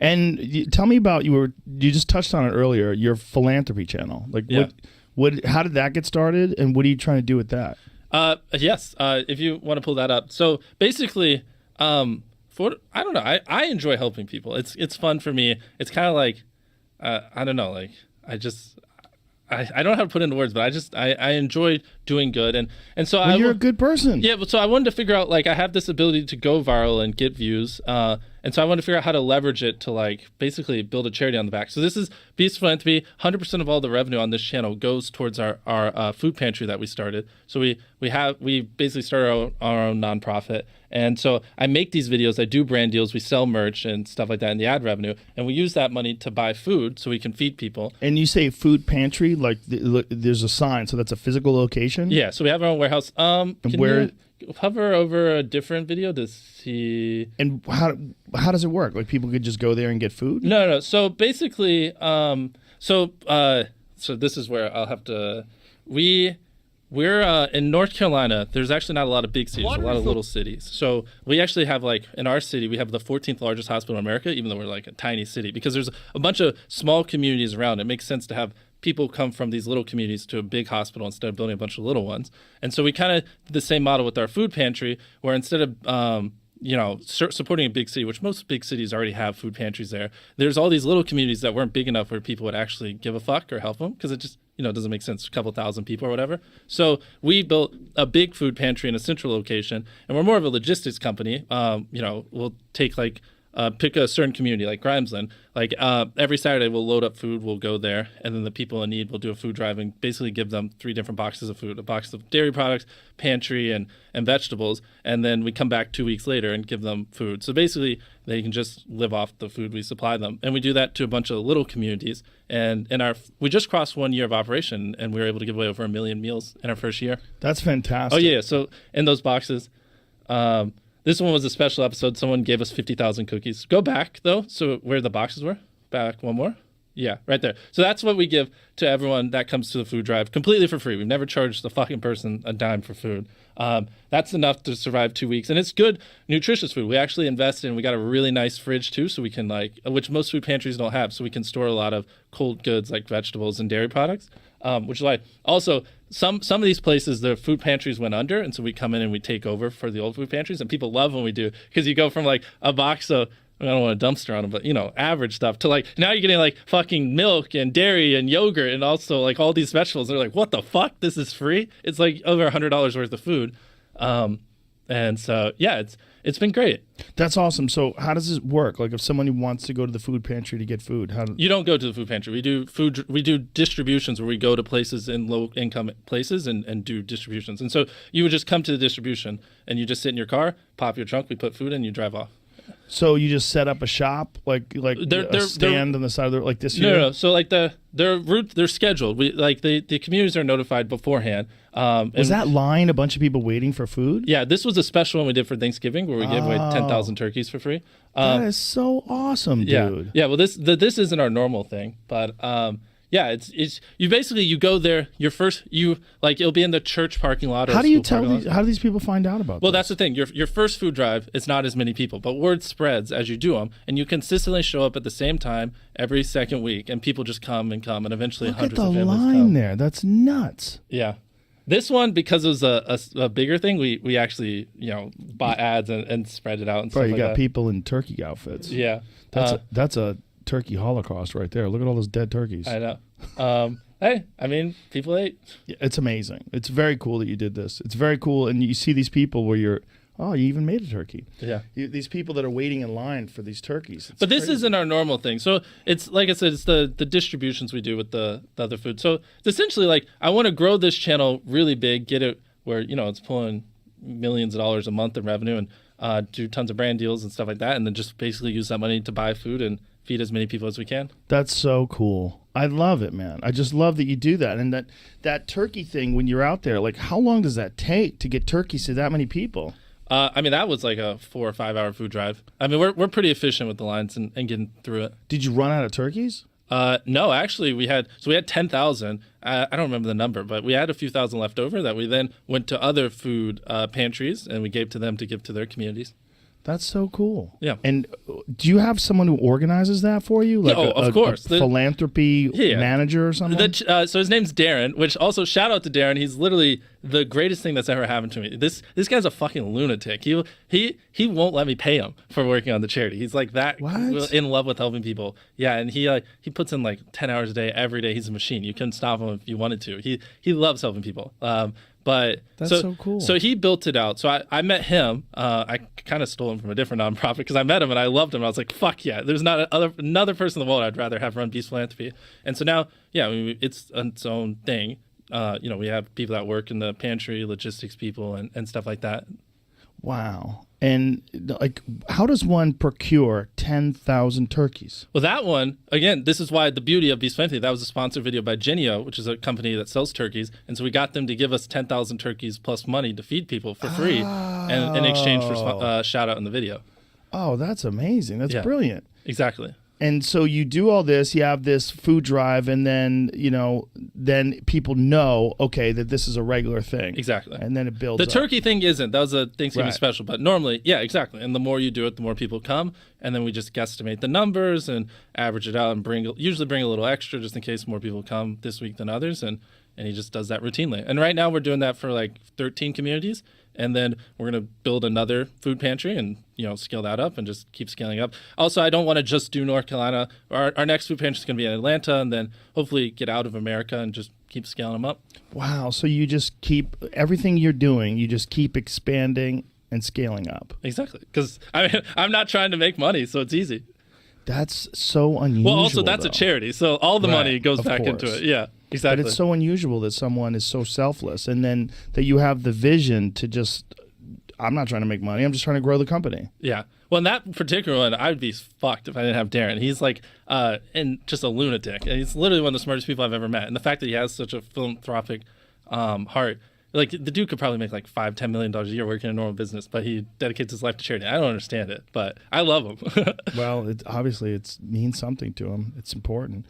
And tell me about you just touched on it earlier. Your philanthropy channel, like what? How did that get started, and what are you trying to do with that? Yes. If you want to pull that up. So basically, I don't know. I enjoy helping people. It's fun for me. It's kind of like, I don't know. Like I don't know how to put it into words, but I enjoy doing good, and so you're a good person. Yeah, but so I wanted to figure out, like, I have this ability to go viral and get views, and so I wanted to figure out how to leverage it to, like, basically build a charity on the back. So this is Beast Philanthropy. 100% of all the revenue on this channel goes towards our food pantry that we started. So we basically started our own nonprofit, and so I make these videos. I do brand deals. We sell merch and stuff like that in the ad revenue, and we use that money to buy food so we can feed people. And you say food pantry, like there's a sign, so that's a physical location? Yeah, so we have our own warehouse. Can you hover over a different video to see? And how does it work? Like people could just go there and get food? No. So basically, so this is where I'll have to. We're in North Carolina. There's actually not a lot of big cities, a lot of little cities. So we actually have, like, in our city, we have the 14th largest hospital in America, even though we're like a tiny city, because there's a bunch of small communities around. It makes sense to have people come from these little communities to a big hospital instead of building a bunch of little ones. And so we kind of did the same model with our food pantry, where instead of supporting a big city, which most big cities already have food pantries there, there's all these little communities that weren't big enough where people would actually give a fuck or help them, because it just doesn't make sense, a couple thousand people or whatever. So we built a big food pantry in a central location, and we're more of a logistics company. We'll take pick a certain community like Grimesland. Like every Saturday we'll load up food, we'll go there, and then the people in need, we'll do a food drive and basically give them 3 different boxes of food, a box of dairy products, pantry, and vegetables, and then we come back 2 weeks later and give them food. So basically they can just live off the food we supply them. And we do that to a bunch of little communities. And we just crossed 1 year of operation, and we were able to give away over 1 million meals in our first year. That's fantastic. Oh yeah, so in those boxes, this one was a special episode. Someone gave us 50,000 cookies. Go back, though, so where the boxes were. Back one more. Yeah, right there. So that's what we give to everyone that comes to the food drive, completely for free. We've never charged the fucking person a dime for food. That's enough to survive 2 weeks. And it's good, nutritious food. We actually invested in, we got a really nice fridge, too, so we can, which most food pantries don't have, so we can store a lot of cold goods like vegetables and dairy products, which is why. Also, some of these places, the food pantries went under, and so we come in and we take over for the old food pantries, and people love when we do, because you go from a box of, I don't want a dumpster on them, but average stuff, to now you're getting fucking milk and dairy and yogurt and also all these vegetables. They're like, what the fuck? This is free? It's over $100 worth of food. And so, yeah, it's been great. That's awesome. So how does this work? Like if someone wants to go to the food pantry to get food, you don't go to the food pantry. We do distributions where we go to places in low income places and do distributions. And so you would just come to the distribution and you just sit in your car, pop your trunk, we put food in, you drive off. So you just set up a shop, a stand on the side of the, like this here? No. So they're scheduled. The communities are notified beforehand. Was that line a bunch of people waiting for food? Yeah, this was a special one we did for Thanksgiving where we gave away 10,000 turkeys for free. That is so awesome, dude. Yeah. Well, this isn't our normal thing, but yeah, it's you basically you go there. It'll be in the church parking lot. Or how do you tell these? How do these people find out about? Well, that's the thing. Your first food drive, it's not as many people, but word spreads as you do them, and you consistently show up at the same time every second week, and people just come, and eventually hundreds of families come. Look at the line there. That's nuts. Yeah. This one, because it was a bigger thing, we actually bought ads and spread it out and stuff like that. You got people in turkey outfits. Yeah. That's a turkey holocaust right there. Look at all those dead turkeys. I know. Hey, I mean, people ate. Yeah, it's amazing. It's very cool that you did this. It's very cool, and you see these people where you even made a turkey. Yeah. These people that are waiting in line for these turkeys. But this isn't our normal thing. So it's, like I said, it's the distributions we do with the other food. So it's essentially I want to grow this channel really big, get it where, it's pulling millions of dollars a month in revenue, and do tons of brand deals and stuff like that, and then just basically use that money to buy food and feed as many people as we can. That's so cool. I love it, man. I just love that you do that. And that turkey thing, when you're out there, how long does that take to get turkeys to that many people? That was like a 4 or 5 hour food drive. I mean, we're pretty efficient with the lines and getting through it. Did you run out of turkeys? No, actually we had 10,000. I don't remember the number, but we had a few thousand left over that we then went to other food pantries and we gave to them to give to their communities. That's so cool. Yeah. And do you have someone who organizes that for you? Like of course. A philanthropy manager or something? So his name's Darren, which also shout out to Darren. He's literally the greatest thing that's ever happened to me. This guy's a fucking lunatic. He won't let me pay him for working on the charity. He's like that in love with helping people. Yeah, and he puts in like 10 hours a day every day. He's a machine. You couldn't stop him if you wanted to. He loves helping people. But that's so cool. So he built it out. So I met him. I kind of stole him from a different nonprofit because I met him and I loved him. I was like, fuck yeah. There's not another person in the world I'd rather have run Beast Philanthropy. And so now, yeah, it's its own thing. We have people that work in the pantry, logistics people, and stuff like that. Wow. And like, how does one procure 10,000 turkeys? Well, that one, again, this is why the beauty of Beast Philanthropy, that was a sponsored video by Genio, which is a company that sells turkeys. And so we got them to give us 10,000 turkeys plus money to feed people for free and in exchange for shout out in the video. Oh, that's amazing. That's brilliant. Exactly. And so you do all this, you have this food drive, and then, then people know, okay, that this is a regular thing. Exactly. And then it builds The up. turkey thing isn't. That was a Thanksgiving special. But normally, yeah, exactly. And the more you do it, the more people come. And then we just guesstimate the numbers and average it out and usually bring a little extra just in case more people come this week than others. And he just does that routinely. And right now we're doing that for like 13 communities. And then we're going to build another food pantry and, scale that up and just keep scaling up. Also, I don't want to just do North Carolina. Our next food pantry is going to be in Atlanta and then hopefully get out of America and just keep scaling them up. Wow. So you just keep everything you're doing, you just keep expanding and scaling up. Exactly. Because I'm not trying to make money, so it's easy. That's so unusual. Well, also, that's a charity. So all the money goes back into it. Yeah. Exactly. But it's so unusual that someone is so selfless and then that you have the vision to just, I'm not trying to make money. I'm just trying to grow the company. Yeah. Well, in that particular one, I'd be fucked if I didn't have Darren. He's like, and just a lunatic. And he's literally one of the smartest people I've ever met. And the fact that he has such a philanthropic heart, like the dude could probably make like $5-10 million a year working in a normal business, but he dedicates his life to charity. I don't understand it, but I love him. Well, obviously it means something to him. It's important.